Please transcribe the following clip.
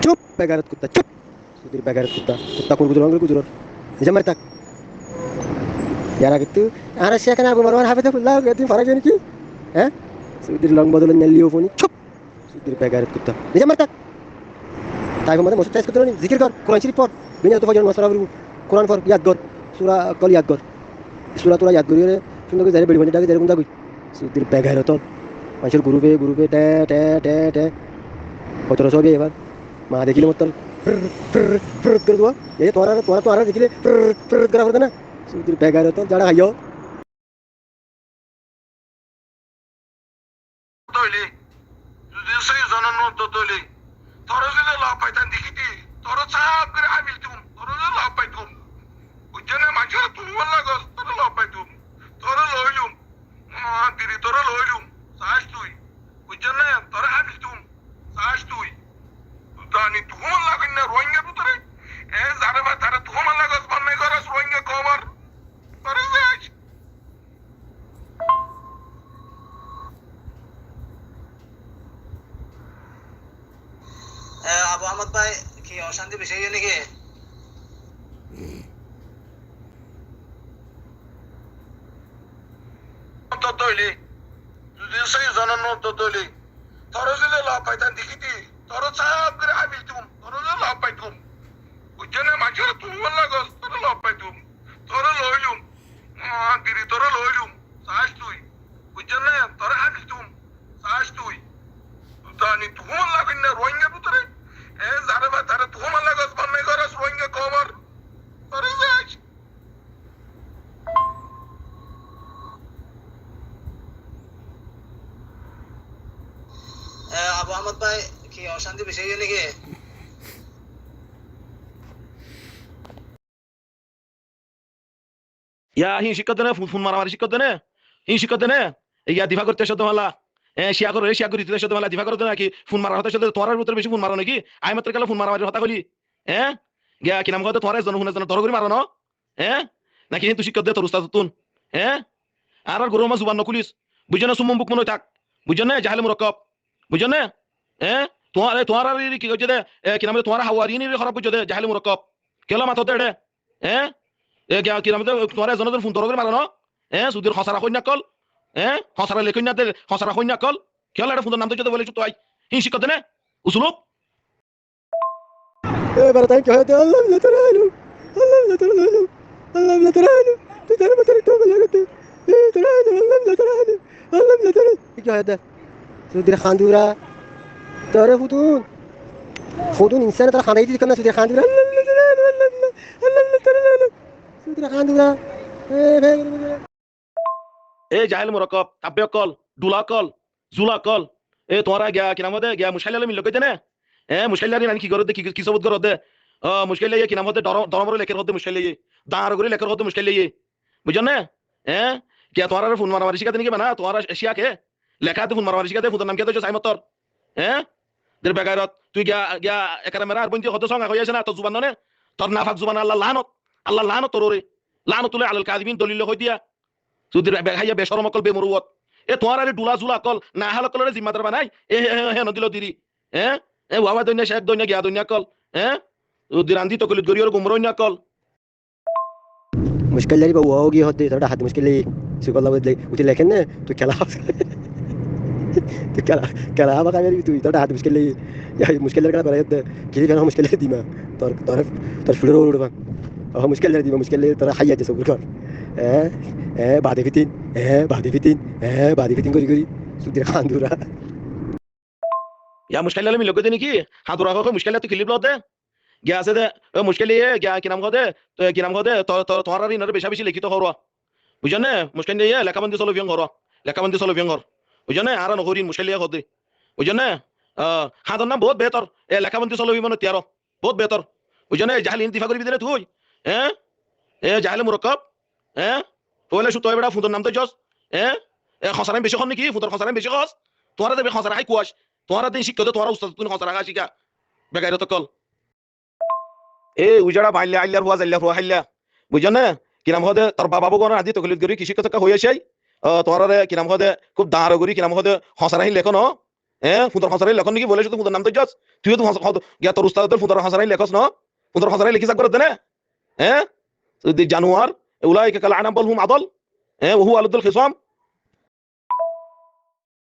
চুপ বেগারত কুত্তা চুপ সুধীর বেগারত কুত্তা কুত্তা কোন গুজর নিজে মারি তাক যারা কিন্তু আর সেখানে আবু মারওয়ার হাফেজে ফুল্লাহ তুমি ফারাক জানি কি হ্যাঁ সুধীর লং বদলে নেলিও ফোনি চুপ সুধীর বেগারত কুত্তা নিজে মারি তাক তাই মধ্যে মসজিদ চাইজ করতে জিকির কর কোরআন শরীফ পড় বিনা তো ফজর মাসরা কোরআন পড় ইয়াদ কর সূরা কল ইয়াদ কর সূরা তোরা ইয়াদ করি সুন্দর করে যারে বেড়ি বানি ডাকে যারে কোন দাগুই সুধীর বেগারত মানুষের গ্রুপে টে টে টে টে কত রসবে এবার মা দেখিলে মত করে দেবো এই তোরা দেখিলে করা করতে না সুধীর বেগারত যারা হাইও তৈলি যদি সেই জনন তো তৈলি তোর যদি লাভ পাইতাম দেখিতি তোর চাপ করে আমিল তুম তোর যদি লাভ পাইতুম বুঝছেন মানুষের তুমি লাগস তোর লাভ পাইতুম তোর লইলুম দিদি তোর লইলুম চাস তুই বুঝছেন না তোর আমিল তুম চাস তুই জানি তুমন লাগেন না রোহিঙ্গা পুতরে এ যারে বা তারা তুমন লাগস বান্নাই করস রোহিঙ্গা কমার তোর যাস আবু আহমদ ভাই কি অশান্তি বেশি হয়ে নাকি তো তৈলি যদি সেই জনন তো তৈলি তোর যদি লাভ পাইতাম দেখিতি তোর চাপ করে আমিল তুম তোর যদি লাভ পাইতুম বুঝছেন না মানুষের তুমি লাগস তোর লাভ পাইতুম তোর লইলুম দিদি তোর লইলুম চাস তুই বুঝছেন না তোর আমিল তুম চাস তুই জানি তুমন লাগেন না রোহিঙ্গা পুতরে এ যারে বা তারা তুমন লাগস বান্নাই করস রোহিঙ্গা কমার তোর যাস আবু আহমদ ভাই কি অশান্তি বেশি হয়ে নাকি ইয়া হি শিক্ষক দেনে ফোন মারামারি শিক্ষক দেনে হি শিক্ষক দেনে ইয়া দিভা করতে শত মালা শিয়া করে দিতে শত মালা দিভা করতে নাকি ফোন মারা হতে শত তোরার ভিতরে বেশি ফোন মারো নাকি আই মাত্র কালে ফোন মারামারি হতা কলি হ্যাঁ গিয়া কি নাম কথা তোরা জন জন তোর করে মারো না হ্যাঁ নাকি তুই শিক্ষক দে তোর উস্তাদ তুন হ্যাঁ আর গরু মা জুবান নকুলিস বুঝছ না সুমম বুক মনে থাক বুঝছ না জাহেল মুরক্কব বুঝছ না হ্যাঁ তোমার কি কইছে দে কি নাম তোমার হাওয়ারি নি খারাপ বুঝছ দে জাহেল মুরক্কব কেলা মাথা দে হ্যাঁ কি নাম তোমার জন ফোন তোর করে মারো না হ্যাঁ সুদের খসারা কইনা কল হ্যাঁ খসারা লেখই না দে খসারা কইনা কল কেলা এটা ফোনের নাম তো যদি বলে তুই হি শিক্ষক দে না উসুলুপ এবার তাই কি হতে আল্লাহ লা তাআলা আল্লাহ লা তাআলা আল্লাহ লা তাআলা তুই তার মধ্যে তো বলে গেতে এ তাআলা আল্লাহ লা তাআলা কি হতে সুধীর খান্দুরা তোরে ফুতুন ইনসান তার খানাই দিছ না সুধীর খান্দুরা আল্লাহ লা তাআলা সুধীর খান্দুরা এ জাহেল মুরক্কব কাব্য কল দুলা কল জুলা কল এ তোরা গিয়া কি নাম দে গিয়া মুশাইলা মিল কইতে না মুশাইলারি নানি কি করতে কি সবুত করতে মুশকিল কি নাম হতে দরমরে লেখার হতে মুশকিল দাঁড় করে লেখার হতে মুশকিল বুঝছ না কে তোমার ফোন মারামারি শিখাতে নাকি না তোমার এশিয়াকে লেখাতে ফোন মারামারি শিখাতে ফোন নাম কে তো সাইমতর দের বেগারত তুই গিয়া গিয়া একারে মেরা আর বন্ধু হতে সঙ্গ হইছে না তো জুবান নে তোর নাফাক জুবান আল্লাহ লানত তোরে লানত তুলে আলাল কাযিবিন দলিল হই দিয়া তুই বেগাইয়া বেশরম কল বেমরুত এ তোমার আরে ডুলা জুলা কল না হাল কলরে জিম্মাদার বানাই হে নদিল দিরি ওয়াবা দইনা শেখ দইনা গিয়া দইনা কল তুই রান্দি তো কলিত গরিয়র গুমরইনা কল मुश्किल लगी वो होगी होती थोड़ा हाथ मुश्किल सुकल बदले उठी लेकिन ना तू खेला बका मेरी तू थोड़ा हाथ मुश्किल या मुश्किल लगा पर किसी का मुश्किल दी मैं तोर फुलर उड़वा और मुश्किल दी मुश्किल तोरा हाइया जैसे कर बादे फितिन करी सुधीर खांदुरा या मुश्किल मिल गए नाকি হাতুরা কো মুশকিল তো ক্লিপ লতে গিয়া আছে দে মুশকিল গিয়া কি নাম কদে কি নাম কদে তোমার আর ইনারে বেশা বেশি লিখিত হরো বুঝছ না মুশকিল দিয়ে লেখাবন্দি চলো বিয়ং হরো লেখাবন্দি চলো বিয়ং হর বুঝছ না আর নহরিন মুশকিল কদে বুঝছ না হাদর নাম বহুত বেহতর এ লেখাবন্দি চলো বিমন তিয়ারো বহুত বেহতর বুঝছ না জাহাল ইন্তিফা করি দিলে তুই এ জাহাল মুরক্কব ওলে সুতো এবারে ফুদর নাম তো জস খসারাম বেশি খন নাকি ফুদর খসারাম বেশি খস তোরা দেবে খসারা হাই কুয়াশ তোরা দিন শিক্ষক তোরা উস্তাদ তুই খসারা খা শিখা বেগাইরত কল এ উজাড়া বাইলে আইলার হুয়া জাইলা হুয়া হাইলা বুঝছ না কি নাম হদে তোর বাবা বগন আদি তো কলিত গরি কৃষি কথা হই আছাই তোরারে কি নাম হদে খুব দাঁড় গরি কি নাম হদে খসারা হি লেখন ফুন্দর হাসারাই লেখন নাকি বলে শুধু ফুন্দর নাম তো যাস তুইও তো গিয়া তোর উস্তাদের ফুন্দর হাসারাই লেখস না ফুন্দর হাসারাই লিখি যাক করে দেনে হ্যাঁ জানুয়ার উলাইকা কাল আনাম বল হুম আদল ওহু আলুদুল খিসাম